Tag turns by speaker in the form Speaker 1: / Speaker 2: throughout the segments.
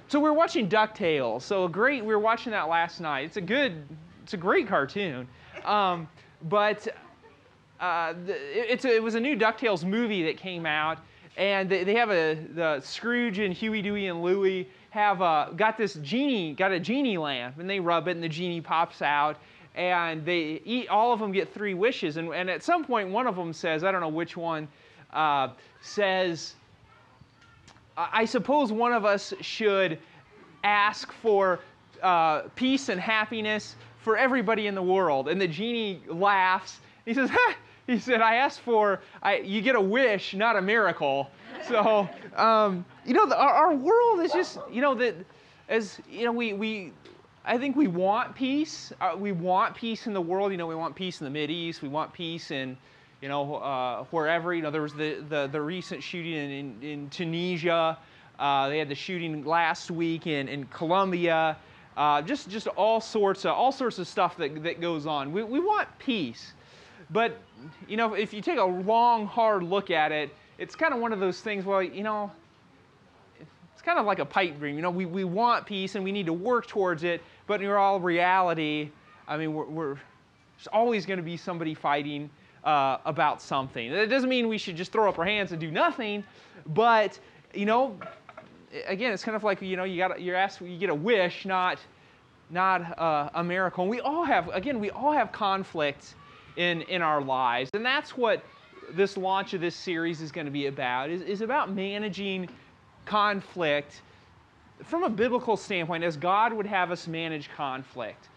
Speaker 1: So we were watching DuckTales. We were watching that last night. It's a great cartoon. But it was a new DuckTales movie that came out, and they have the Scrooge and Huey, Dewey, and Louie have got a genie lamp, and they rub it, and the genie pops out, and all of them get 3 wishes, and at some point one of them says, I don't know which one, says, I suppose one of us should ask for peace and happiness for everybody in the world. And the genie laughs. He says, ha! He said, I asked for, you get a wish, not a miracle. So, our world is just, I think we want peace. We want peace in the world. We want peace in the Mideast. We want peace in, wherever. There was the recent shooting in Tunisia. They had the shooting last week in Colombia. Just all sorts of stuff that goes on. We want peace, but if you take a long, hard look at it, it's kind of one of those things. Well, it's kind of like a pipe dream. We want peace and we need to work towards it, but in all reality, I mean, there's always going to be somebody fighting about something. That doesn't mean we should just throw up our hands and do nothing, but again, it's kind of like you get a wish, not a miracle. And we all have conflict in our lives, and that's what this launch of this series is going to be about. Is about managing conflict from a biblical standpoint, as God would have us manage conflict.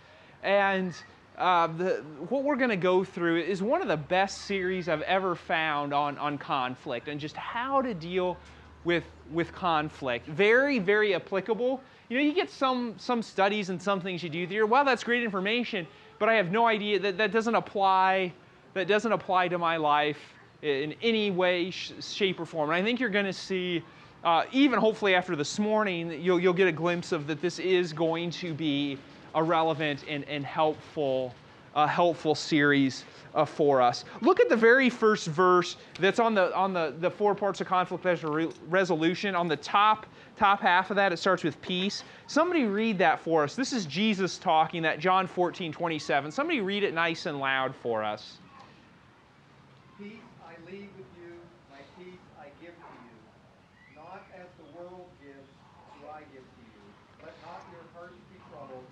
Speaker 1: And what we're going to go through is one of the best series I've ever found on conflict and just how to deal with conflict. Very, very applicable. You get some studies and some things you do. You're, wow, that's great information, but I have no idea that doesn't apply to my life in any way, shape, or form. And I think you're going to see, even hopefully after this morning, you'll get a glimpse of that this is going to be a relevant and helpful series for us. Look at the very first verse that's on the 4 parts of conflict resolution. On the top half of that, it starts with peace. Somebody read that for us. This is Jesus talking, that John 14:27. Somebody read it nice and loud for us.
Speaker 2: Peace I leave with you, my peace I give to you. Not as the world gives, do I give to you. Let not your hearts be troubled,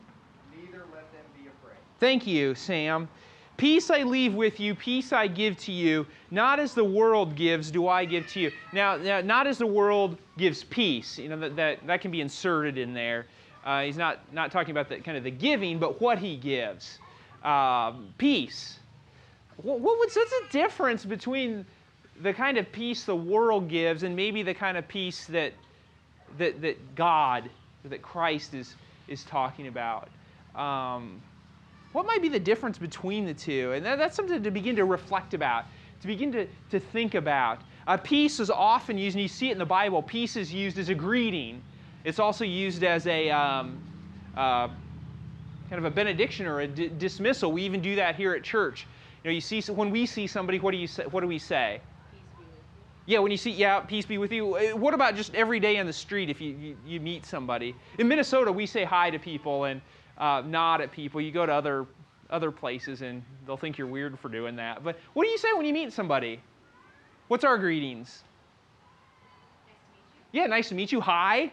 Speaker 2: neither let them be afraid.
Speaker 1: Thank you, Sam. Peace I leave with you, peace I give to you. Not as the world gives, do I give to you. Now not as the world gives peace. That can be inserted in there. He's not talking about the giving, but what he gives. Peace. What's the difference between the kind of peace the world gives and maybe the kind of peace that God, that Christ is talking about? What might be the difference between the two? And that's something to begin to reflect about, to begin to think about. Peace is often used, and you see it in the Bible, peace is used as a greeting. It's also used as a kind of a benediction or a dismissal. We even do that here at church. You see, when we see somebody, what do we say? Peace be with you. Yeah, when you see, peace be with you. What about just every day on the street if you meet somebody? In Minnesota, we say hi to people and nod at people. You go to other places and they'll think you're weird for doing that. But what do you say when you meet somebody? What's our greetings?
Speaker 3: Nice to meet you.
Speaker 1: Yeah, nice to meet you. Hi.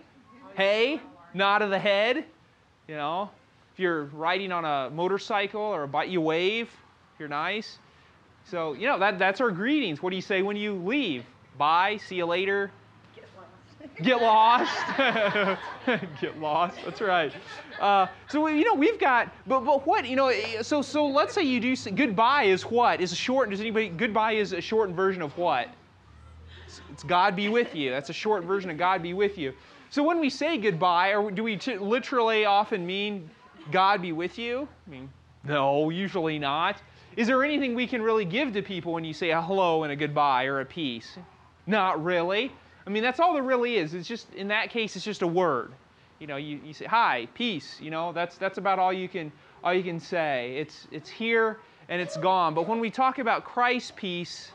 Speaker 1: Hey. Nod of the head. If you're riding on a motorcycle or a bike, you wave. If you're nice. So, that's our greetings. What do you say when you leave? Bye. See you later. Get lost. Get lost. That's right. So we've got, but what So let's say you do goodbye is what? Is a short? Does anybody? Goodbye is a shortened version of what? It's God be with you. That's a short version of God be with you. So when we say goodbye, or do we literally often mean God be with you? I mean, no, usually not. Is there anything we can really give to people when you say a hello and a goodbye or a peace? Not really. I mean, that's all there really is. It's just, in that case, it's just a word. You say, hi, peace. That's about all you can say. It's here and it's gone. But when we talk about Christ's peace,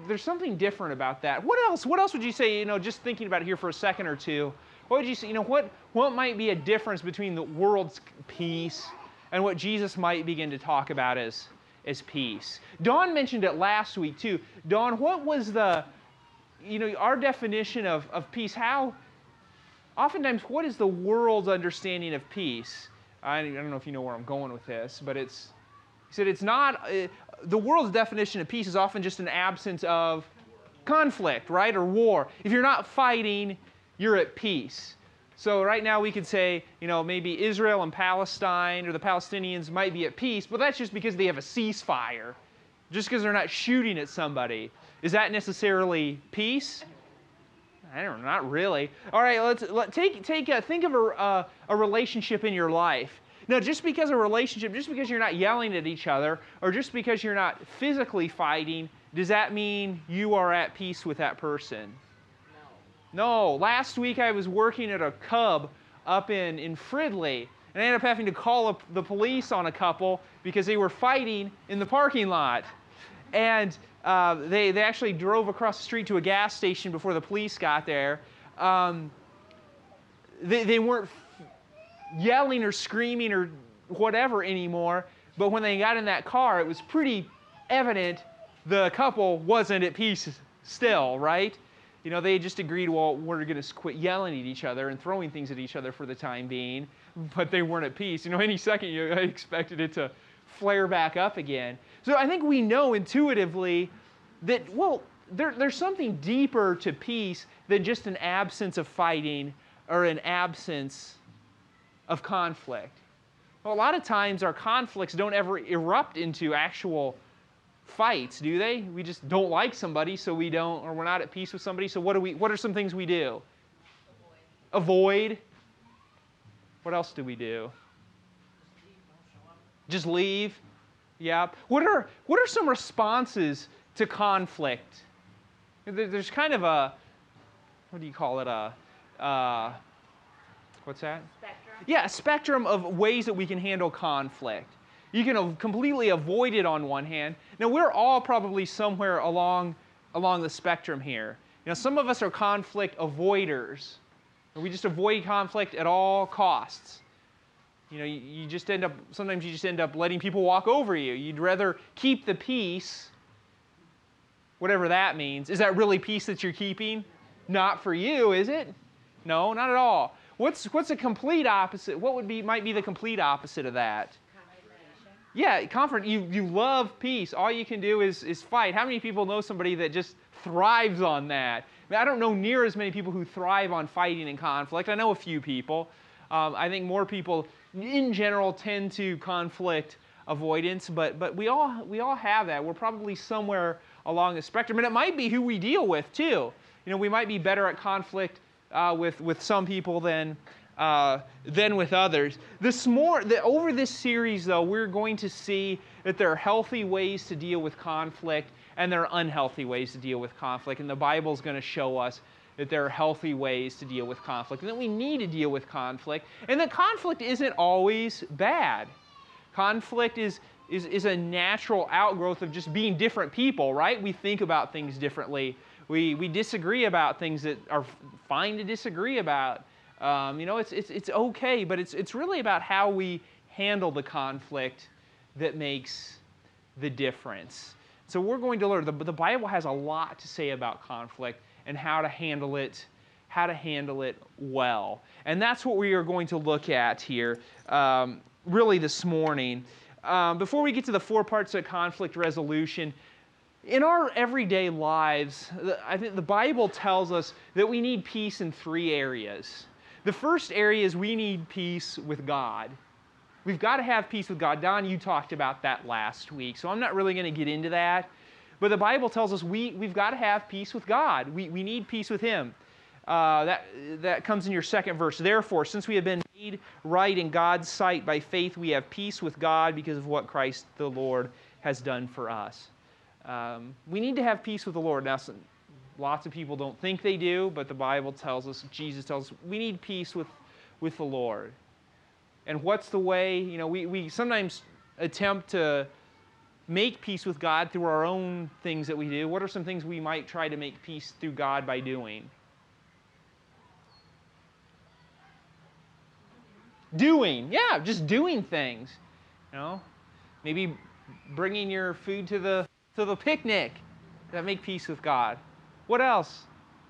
Speaker 1: there's something different about that. What else would you say, just thinking about it here for a second or two, What would you say? What might be a difference between the world's peace and what Jesus might begin to talk about as peace? Dawn mentioned it last week too. Dawn, what was our definition of peace? Oftentimes, what is the world's understanding of peace? I don't know if you know where I'm going with this, but he said it's not, the world's definition of peace is often just an absence of conflict, right, or war. If you're not fighting, you're at peace. So right now we could say, maybe Israel and Palestine or the Palestinians might be at peace, but that's just because they have a ceasefire, just because they're not shooting at somebody. Is that necessarily peace? I don't know, not really. All right, think of a relationship in your life. Now, just because you're not yelling at each other, or just because you're not physically fighting, does that mean you are at peace with that person? No. Last week I was working at a Cub up in Fridley, and I ended up having to call up the police on a couple because they were fighting in the parking lot. And they actually drove across the street to a gas station before the police got there. They weren't yelling or screaming or whatever anymore, but when they got in that car, it was pretty evident the couple wasn't at peace still, right? They just agreed, well, we're going to quit yelling at each other and throwing things at each other for the time being, but they weren't at peace. Any second I expected it to flare back up again. So I think we know intuitively that, there's something deeper to peace than just an absence of fighting or an absence of conflict. Well, a lot of times our conflicts don't ever erupt into actual fights, do they? We just don't like somebody, so we don't, or we're not at peace with somebody, so what are some things we do? Avoid. What else do we do? Just leave. Yeah. What are some responses to conflict? There's kind of what do you call it? What's that?
Speaker 3: Spectrum.
Speaker 1: Yeah, a spectrum of ways that we can handle conflict. You can completely avoid it on one hand. Now, we're all probably somewhere along the spectrum here. Some of us are conflict avoiders. We just avoid conflict at all costs. Sometimes you just end up letting people walk over you. You'd rather keep the peace, whatever that means. Is that really peace that you're keeping? Not for you, is it? No, not at all. What's a complete opposite? Might be the complete opposite of that? Yeah, comfort. You love peace. All you can do is fight. How many people know somebody that just thrives on that? I don't know near as many people who thrive on fighting and conflict. I know a few people. I think more people, in general, tend to conflict avoidance, but we all have that.'re probably somewhere along the spectrum, and it might be who we deal with too. We might be better at conflict with some people than with others. Over this series, though, we're going to see that there are healthy ways to deal with conflict and there are unhealthy ways to deal with conflict. And the Bible is going to show us that there are healthy ways to deal with conflict and that we need to deal with conflict. And that conflict isn't always bad. Conflict is a natural outgrowth of just being different people, right? We think about things differently. We disagree about things that are fine to disagree about. It's okay, but it's really about how we handle the conflict that makes the difference. So we're going to learn. The Bible has a lot to say about conflict and how to handle it well. And that's what we are going to look at here really this morning. Before we get to the 4 parts of conflict resolution, in our everyday lives, I think the Bible tells us that we need peace in 3 areas. The first area is we need peace with God. We've got to have peace with God. Don, you talked about that last week, so I'm not really going to get into that. But the Bible tells us we've got to have peace with God. We need peace with Him. That comes in your 2nd verse. Therefore, since we have been made right in God's sight by faith, we have peace with God because of what Christ the Lord has done for us. We need to have peace with the Lord. Now, lots of people don't think they do, but the Bible tells us, Jesus tells us, we need peace with the Lord. And what's the way? We sometimes attempt to make peace with God through our own things that we do. What are some things we might try to make peace through God by doing? Doing, yeah, just doing things. You know, maybe bringing your food to the picnic that make peace with God. What else?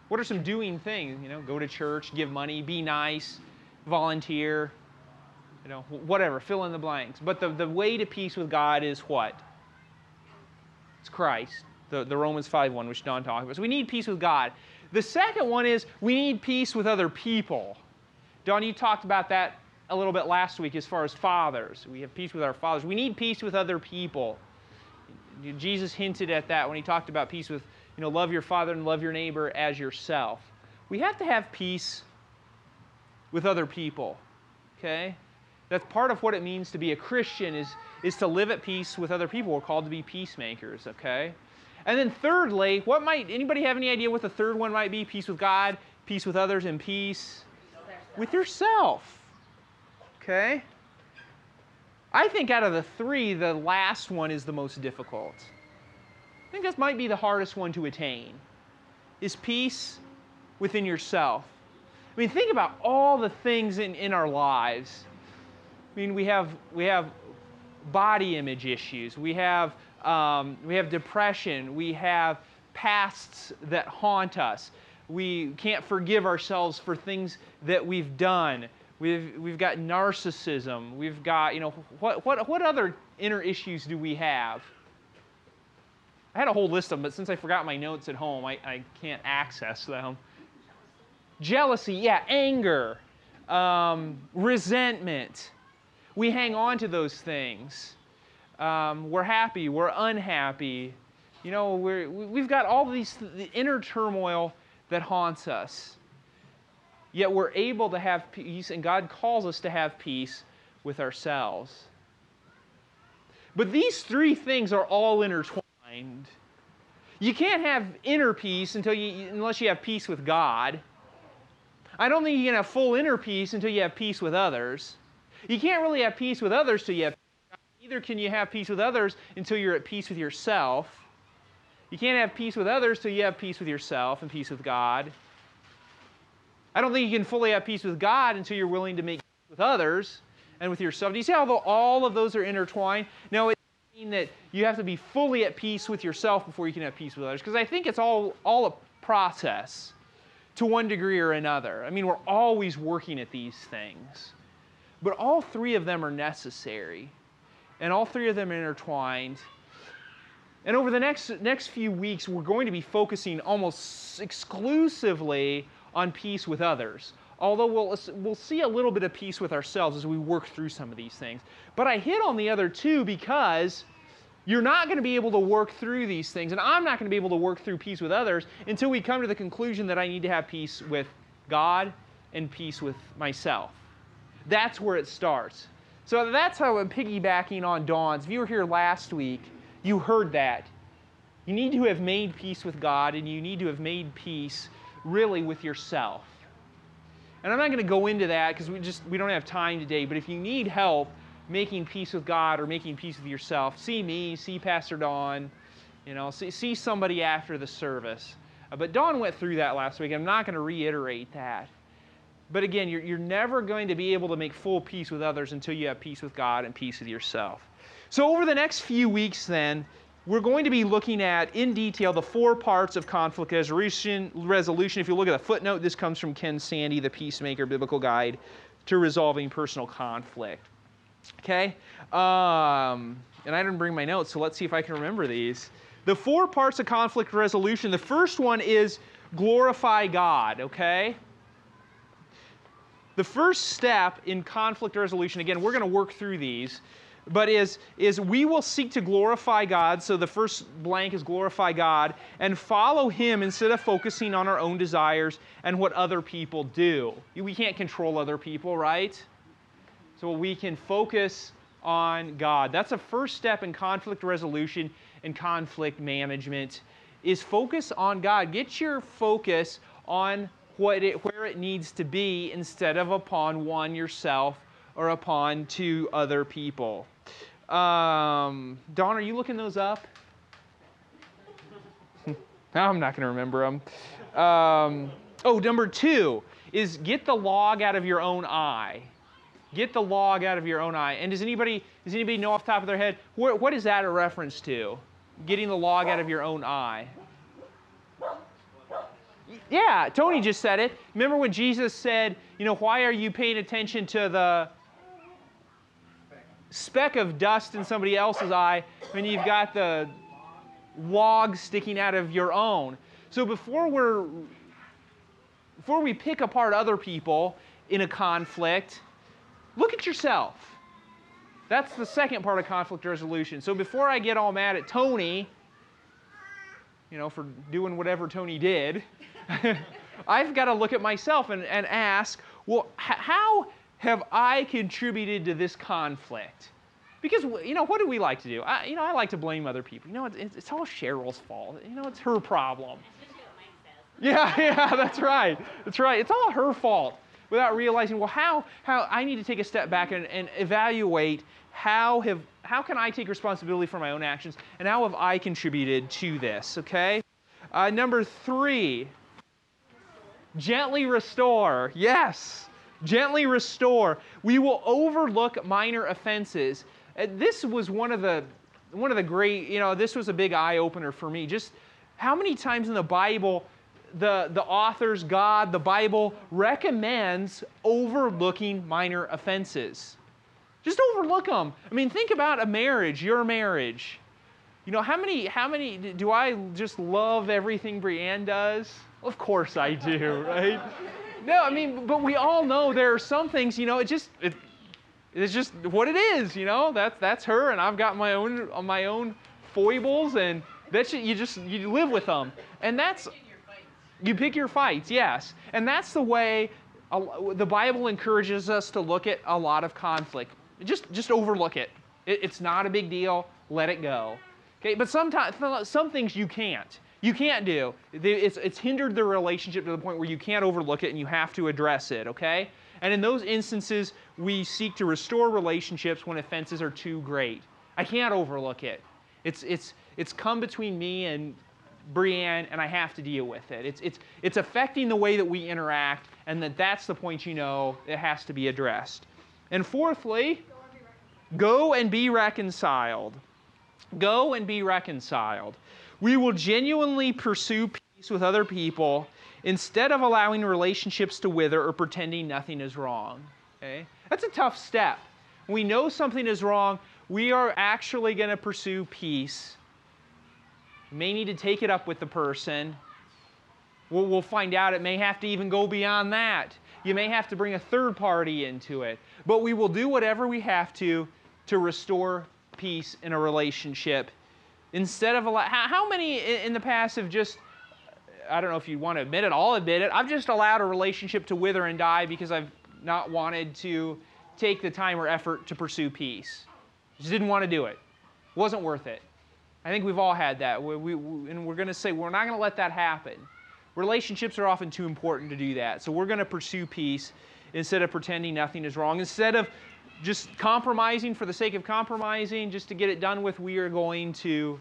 Speaker 1: What are some doing things? You know, go to church, give money, be nice, volunteer. You know, whatever, fill in the blanks. But the way to peace with God is what? It's Christ. The Romans 5:1, which Don talked about. So we need peace with God. The second one is we need peace with other people. Don, you talked about that a little bit last week as far as fathers. We have peace with our fathers. We need peace with other people. Jesus hinted at that when he talked about peace with, you know, love your father and love your neighbor as yourself. We have to have peace with other people. Okay? That's part of what it means to be a Christian is to live at peace with other people. We're called to be peacemakers, okay? And then thirdly, anybody have any idea what the third one might be? Peace with God, peace with others, and peace with yourself. Okay? I think out of the three, the last one is the most difficult. I think this might be the hardest one to attain, is peace within yourself. I mean, think about all the things in our lives. I mean, we have body image issues. We have depression. We have pasts that haunt us. We can't forgive ourselves for things that we've done. We've got narcissism. We've got, you know, what other inner issues do we have? I had a whole list of them, but since I forgot my notes at home, I can't access them. Jealousy, yeah, anger, resentment. We hang on to those things. We're happy, we're unhappy. You know, we've got all the inner turmoil that haunts us. Yet we're able to have peace, and God calls us to have peace with ourselves. But these three things are all intertwined. You can't have inner peace unless you have peace with God. I don't think you can have full inner peace until you have peace with others. You can't really have peace with others till you have peace with God. Neither can you have peace with others until you're at peace with yourself. You can't have peace with others till you have peace with yourself and peace with God. I don't think you can fully have peace with God until you're willing to make peace with others and with yourself. Do you see how all of those are intertwined? No, it doesn't mean that you have to be fully at peace with yourself before you can have peace with others, because I think it's all a process to one degree or another. I mean, we're always working at these things. But all three of them are necessary, and all three of them are intertwined. And over the next few weeks, we're going to be focusing almost exclusively on peace with others. Although we'll see a little bit of peace with ourselves as we work through some of these things. But I hit on the other two because you're not going to be able to work through these things, and I'm not going to be able to work through peace with others until we come to the conclusion that I need to have peace with God and peace with myself. That's where it starts. So that's how I'm piggybacking on Dawn's. If you were here last week, you heard that. You need to have made peace with God, and you need to have made peace really with yourself. And I'm not going to go into that because we don't have time today, but if you need help making peace with God or making peace with yourself, see me, see Pastor Dawn, you know, see somebody after the service. But Dawn went through that last week. I'm not going to reiterate that. But again, you're never going to be able to make full peace with others until you have peace with God and peace with yourself. So over the next few weeks then, we're going to be looking at, in detail, the 4 parts of conflict resolution. If you look at the footnote, this comes from Ken Sande, The Peacemaker Biblical Guide to Resolving Personal Conflict. Okay? And I didn't bring my notes, so let's see if I can remember these. The 4 parts of conflict resolution, the first one is glorify God, okay? The first step in conflict resolution, again, we're going to work through these, but is we will seek to glorify God. So the first blank is glorify God, and follow Him instead of focusing on our own desires and what other people do. We can't control other people, right? So we can focus on God. That's a first step in conflict resolution and conflict management, is focus on God. Get your focus on where it needs to be instead of upon one, yourself, or upon 2 other people. Dawn, are you looking those up? I'm not going to remember them. Number 2 is get the log out of your own eye. Get the log out of your own eye. And does anybody know off the top of their head, what is that a reference to? Getting the log out of your own eye. Yeah, Tony just said it. Remember when Jesus said, why are you paying attention to the speck of dust in somebody else's eye when you've got the log sticking out of your own? So before we pick apart other people in a conflict, look at yourself. That's the second part of conflict resolution. So before I get all mad at Tony, for doing whatever Tony did, I've got to look at myself and ask, well, how have I contributed to this conflict? Because, what do we like to do? I like to blame other people. It's all Cheryl's fault. It's her problem. Yeah, that's right. That's right. It's all her fault. Without realizing, well, how I need to take a step back and evaluate how can I take responsibility for my own actions, and how have I contributed to this, okay? Number 3, gently restore. Yes, gently restore. We will overlook minor offenses. This was one of the great, this was a big eye-opener for me. Just how many times in the Bible the authors, God, the Bible recommends overlooking minor offenses. Just overlook them. I mean, think about a marriage, your marriage. How many do I just love everything Brianne does? Of course I do, right? No, I mean, but we all know there are some things, it's just what it is, that's her, and I've got my own foibles, and that's you live with them. And that's you pick your fights, yes. And that's the way the Bible encourages us to look at a lot of conflict. Just overlook it. It's not a big deal. Let it go. Okay, but sometimes some things you can't. You can't do. It's hindered the relationship to the point where you can't overlook it and you have to address it, okay? And in those instances, we seek to restore relationships when offenses are too great. I can't overlook it. It's come between me and Brianne, and I have to deal with it. It's affecting the way that we interact, and that's the point it has to be addressed. And fourthly, go and be reconciled. Go and be reconciled. We will genuinely pursue peace with other people instead of allowing relationships to wither or pretending nothing is wrong. Okay? That's a tough step. When we know something is wrong, we are actually going to pursue peace. You may need to take it up with the person. We'll find out it may have to even go beyond that. You may have to bring a third party into it. But we will do whatever we have to restore peace in a relationship. Instead of how many in the past have just, I don't know if you want to admit it, I'll admit it, I've just allowed a relationship to wither and die because I've not wanted to take the time or effort to pursue peace. Just didn't want to do it. Wasn't worth it. I think we've all had that. And we're going to say we're not going to let that happen. Relationships are often too important to do that. So we're going to pursue peace instead of pretending nothing is wrong. Instead of just compromising for the sake of compromising, just to get it done with, we are going to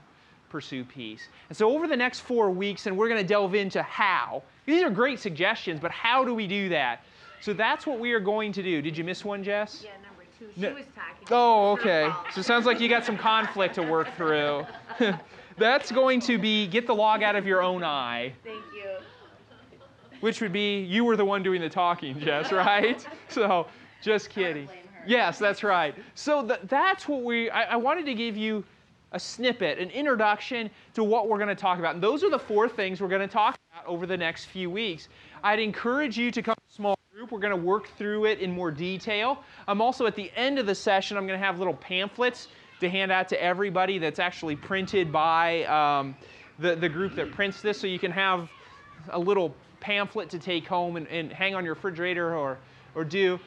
Speaker 1: pursue peace. And so over the next 4 weeks, and we're going to delve into how. These are great suggestions, but how do we do that? So that's what we are going to do. Did you miss one, Jess?
Speaker 3: Yeah, number 2. She was talking.
Speaker 1: Oh, okay. So it sounds like you got some conflict to work through. That's going to be get the log out of your own eye.
Speaker 3: Thank you.
Speaker 1: Which would be you were the one doing the talking, Jess, right? So just kidding. Yes, that's right. So that's what I wanted to give you a snippet, an introduction to what we're going to talk about. And those are the 4 things we're going to talk about over the next few weeks. I'd encourage you to come to a small group. We're going to work through it in more detail. I'm also, at the end of the session, I'm going to have little pamphlets to hand out to everybody that's actually printed by the group that prints this. So you can have a little pamphlet to take home and hang on your refrigerator or do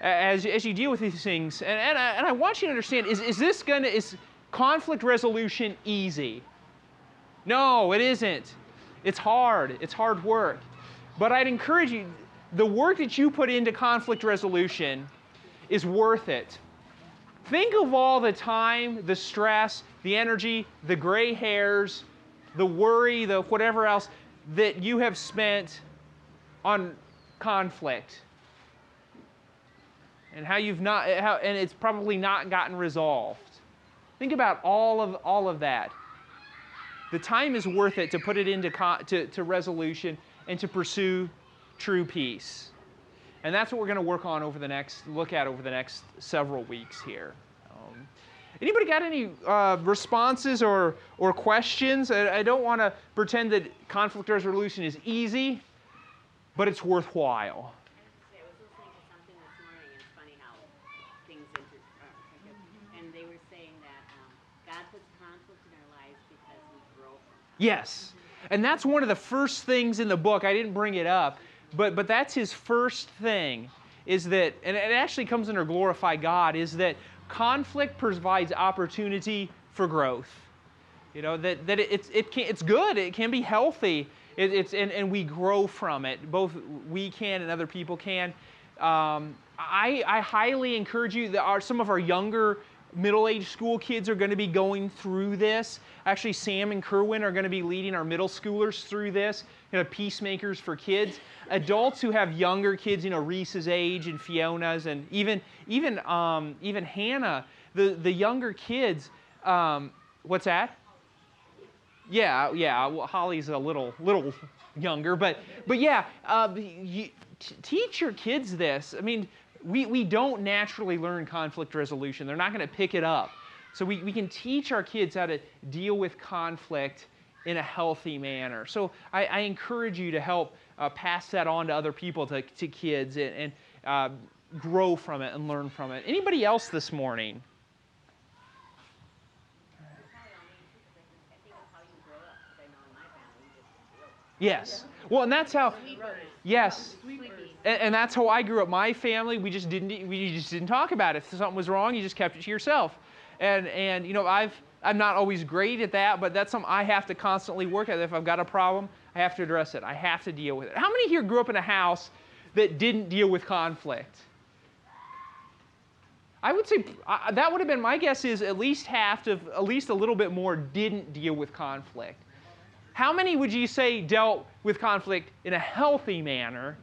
Speaker 1: as you deal with these things. And I want you to understand, is conflict resolution easy? No, it isn't. It's hard. It's hard work. But I'd encourage you, the work that you put into conflict resolution is worth it. Think of all the time, the stress, the energy, the gray hairs, the worry, the whatever else that you have spent on conflict. and how you've not, and it's probably not gotten resolved. Think about all of that. The time is worth it to put it into to resolution and to pursue true peace. And that's what we're going to look at over the next several weeks here. Anybody got any responses or questions? I don't want to pretend that conflict resolution is easy, but it's worthwhile.
Speaker 4: I was listening to something this morning, and it's funny how things and they were saying that God puts conflict in our lives because we grow from conflict.
Speaker 1: Yes, and that's one of the first things in the book. I didn't bring it up, but that's his first thing, is that, and it actually comes under glorify God, is that conflict provides opportunity for growth. You know, that it's good. It can be healthy. And we grow from it. Both we can and other people can. I highly encourage you. Some of our younger middle-aged school kids are going to be going through this. Actually, Sam and Kerwin are going to be leading our middle schoolers through this. Peacemakers for kids. Adults who have younger kids, Reese's age and Fiona's, and even Hannah, the younger kids. What's that? Yeah. Well, Holly's a little younger, but yeah. Teach your kids this. I mean, we don't naturally learn conflict resolution. They're not going to pick it up. So we can teach our kids how to deal with conflict in a healthy manner. So I encourage you to help pass that on to other people, to kids, and grow from it and learn from it. Anybody else this morning? Yes. Well, and that's how. Yes. And that's how I grew up. My family, we just didn't talk about it. If something was wrong, you just kept it to yourself. And I'm not always great at that, but that's something I have to constantly work at. If I've got a problem, I have to address it. I have to deal with it. How many here grew up in a house that didn't deal with conflict? I would say that would have been, my guess is at least at least a little bit more didn't deal with conflict. How many would you say dealt with conflict in a healthy manner?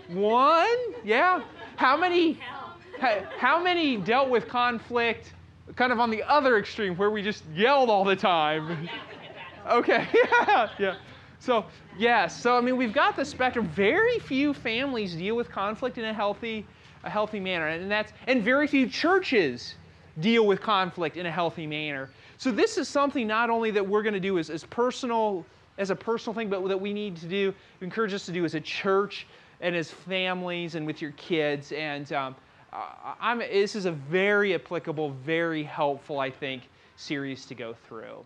Speaker 1: One? Yeah. How many dealt with conflict kind of on the other extreme where we just yelled all the time? Okay. Yeah. So, yes. So, I mean, we've got the spectrum. Very few families deal with conflict in a healthy manner. And very few churches deal with conflict in a healthy manner. So this is something not only that we're going to do as a personal thing, but that we need to do, encourage us to do as a church and as families and with your kids. And this is a very applicable, very helpful, I think, series to go through.